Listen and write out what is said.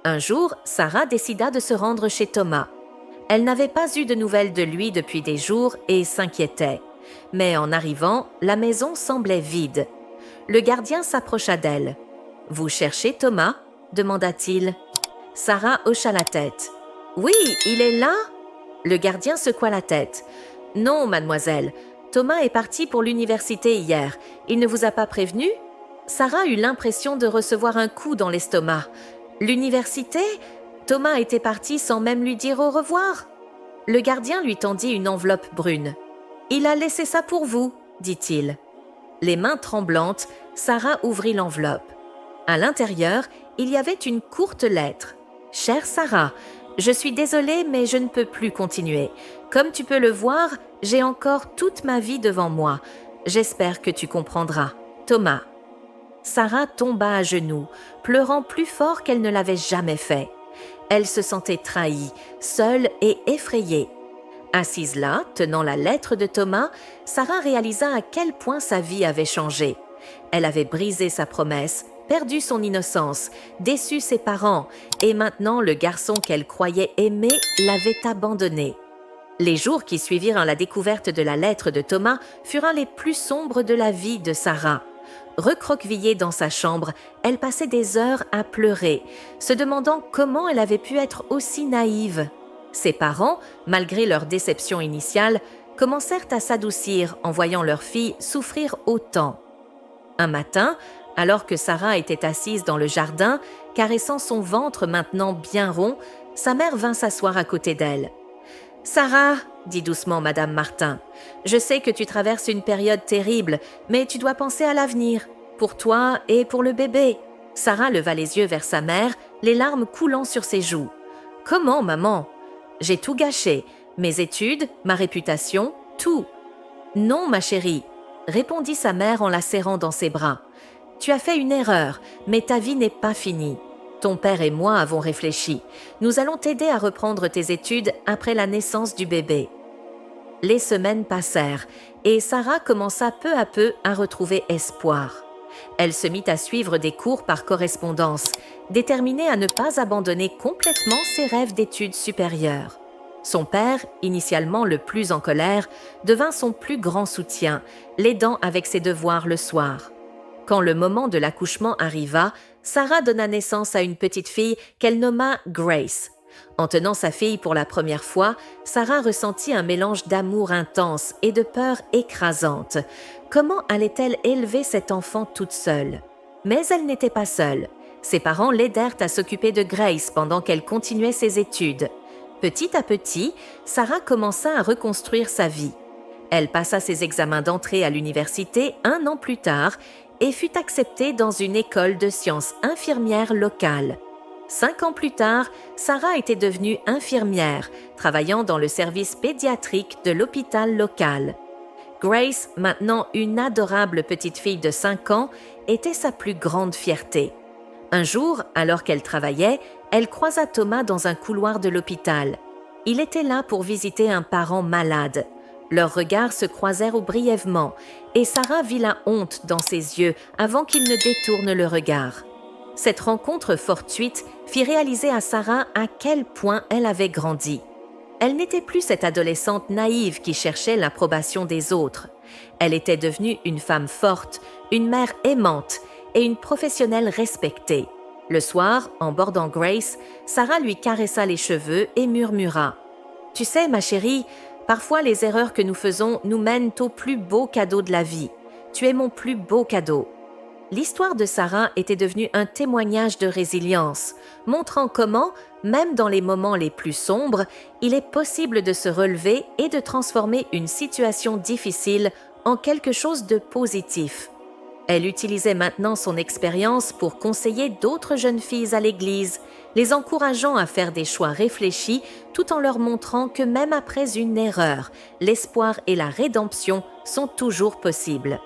Un jour, Sarah décida de se rendre chez Thomas. Elle n'avait pas eu de nouvelles de lui depuis des jours et s'inquiétait. Mais en arrivant, la maison semblait vide. Le gardien s'approcha d'elle. « Vous cherchez Thomas ?» demanda-t-il. Sarah hocha la tête. « Oui, il est là ?» Le gardien secoua la tête. « Non, mademoiselle. Thomas est parti pour l'université hier. Il ne vous a pas prévenu ?» Sarah eut l'impression de recevoir un coup dans l'estomac. « L'université ? Thomas était parti sans même lui dire au revoir ?» Le gardien lui tendit une enveloppe brune. « Il a laissé ça pour vous, » dit-il. Les mains tremblantes, Sarah ouvrit l'enveloppe. À l'intérieur, il y avait une courte lettre. « Chère Sarah, je suis désolée, mais je ne peux plus continuer. Comme tu peux le voir, j'ai encore toute ma vie devant moi. J'espère que tu comprendras. Thomas. » Sarah tomba à genoux, pleurant plus fort qu'elle ne l'avait jamais fait. Elle se sentait trahie, seule et effrayée. Assise là, tenant la lettre de Thomas, Sarah réalisa à quel point sa vie avait changé. Elle avait brisé sa promesse, perdu son innocence, déçu ses parents, et maintenant le garçon qu'elle croyait aimer l'avait abandonnée. Les jours qui suivirent la découverte de la lettre de Thomas furent les plus sombres de la vie de Sarah. Recroquevillée dans sa chambre, elle passait des heures à pleurer, se demandant comment elle avait pu être aussi naïve. Ses parents, malgré leur déception initiale, commencèrent à s'adoucir en voyant leur fille souffrir autant. Un matin, alors que Sarah était assise dans le jardin, caressant son ventre maintenant bien rond, sa mère vint s'asseoir à côté d'elle. « Sarah, » dit doucement Madame Martin, « je sais que tu traverses une période terrible, mais tu dois penser à l'avenir, pour toi et pour le bébé. » Sarah leva les yeux vers sa mère, les larmes coulant sur ses joues. « Comment, maman ? J'ai tout gâché, mes études, ma réputation, tout. »« Non, ma chérie, » répondit sa mère en la serrant dans ses bras. « Tu as fait une erreur, mais ta vie n'est pas finie. Ton père et moi avons réfléchi. Nous allons t'aider à reprendre tes études après la naissance du bébé. » Les semaines passèrent et Sarah commença peu à peu à retrouver espoir. Elle se mit à suivre des cours par correspondance, déterminée à ne pas abandonner complètement ses rêves d'études supérieures. Son père, initialement le plus en colère, devint son plus grand soutien, l'aidant avec ses devoirs le soir. Quand le moment de l'accouchement arriva, Sarah donna naissance à une petite fille qu'elle nomma Grace. En tenant sa fille pour la première fois, Sarah ressentit un mélange d'amour intense et de peur écrasante. Comment allait-elle élever cet enfant toute seule? Mais elle n'était pas seule. Ses parents l'aidèrent à s'occuper de Grace pendant qu'elle continuait ses études. Petit à petit, Sarah commença à reconstruire sa vie. Elle passa ses examens d'entrée à l'université 1 an plus tard et fut acceptée dans une école de sciences infirmières locale. 5 ans plus tard, Sarah était devenue infirmière, travaillant dans le service pédiatrique de l'hôpital local. Grace, maintenant une adorable petite fille de 5 ans, était sa plus grande fierté. Un jour, alors qu'elle travaillait, elle croisa Thomas dans un couloir de l'hôpital. Il était là pour visiter un parent malade. Leurs regards se croisèrent brièvement et Sarah vit la honte dans ses yeux avant qu'il ne détourne le regard. Cette rencontre fortuite fit réaliser à Sarah à quel point elle avait grandi. Elle n'était plus cette adolescente naïve qui cherchait l'approbation des autres. Elle était devenue une femme forte, une mère aimante et une professionnelle respectée. Le soir, en bordant Grace, Sarah lui caressa les cheveux et murmura « Tu sais, ma chérie, parfois les erreurs que nous faisons nous mènent au plus beau cadeau de la vie. Tu es mon plus beau cadeau. » L'histoire de Sarah était devenue un témoignage de résilience, montrant comment, même dans les moments les plus sombres, il est possible de se relever et de transformer une situation difficile en quelque chose de positif. Elle utilisait maintenant son expérience pour conseiller d'autres jeunes filles à l'église, les encourageant à faire des choix réfléchis tout en leur montrant que même après une erreur, l'espoir et la rédemption sont toujours possibles.